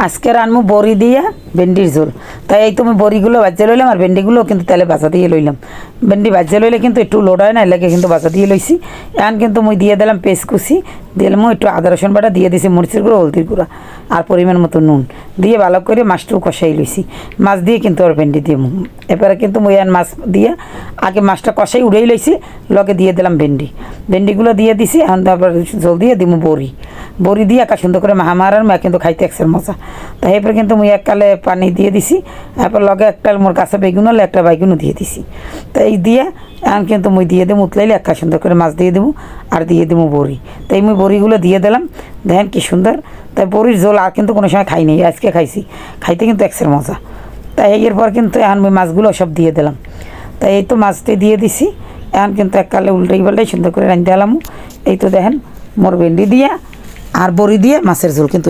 আজকে রানমু বড়ি দিয়া ভেন্ডির ঝোল। তাই এই তুমি বড়িগুলো বাজিয়ে লইলাম আর ভেন্ডিগুলো কিন্তু তেলে ভাজা দিয়ে লইলাম। ভেন্ডি বাজিয়ে লইলে কিন্তু একটু লোড হয় না, এলাকে কিন্তু ভাজা দিয়ে লইছি। এখন কিন্তু মুই দিয়ে দিলাম পেস্ট কুচি, দিলাম একটু আদা রসুন বাটা, দিয়ে দিছি মরিচের গুঁড়ো, হলদির গুঁড়া আর পরিমাণ মতো নুন দিয়ে ভালো করে মাছটাও কষাই লইছি। মাছ দিয়ে কিন্তু আর ভেন্ডি দিয়ে এবারে কিন্তু মুই এখন মাছ দিয়ে আগে মাছটা কষাই উড়েই লইছি, লগে দিয়ে দিলাম ভেন্ডিগুলো দিয়ে দিছি। এখন তারপর জল দিয়ে দিমু বড়ি দিয়ে একা সুন্দর করে মারার মেয়ে কিন্তু খাইতে একসের মজা। তাই এরপরে কিন্তু মুই এককালে পানি দিয়ে দিছি, তারপর লগে একটা মোর কাছে বেগুন হলে একটা বাইগুনও দিয়ে দিছি। তো এই দিয়ে এখন কিন্তু মুই দিয়ে দেবো উতলাইলে একা সুন্দর করে মাছ দিয়ে দেবো আর দিয়ে দেবো বড়ি। তাই মুই বড়িগুলো দিয়ে দিলাম, দেখেন কি সুন্দর। তাই বড়ির ঝোল আর কিন্তু কোনো সময় খাইনি, আজকে খাইছি, খাইতে কিন্তু একসের মজা। তাই এরপর কিন্তু এখন মুই মাছগুলো সব দিয়ে দিলাম। তাই এই তো মাছটি দিয়ে দিছি, এখন কিন্তু এককালে উল্টাই পাল্টাই সুন্দর করে রাঁধতে দিলাম। এই তো দেখেন মোর ভেন্ডি দিয়া আর বড়ি দিয়ে মাছের ঝোল কিন্তু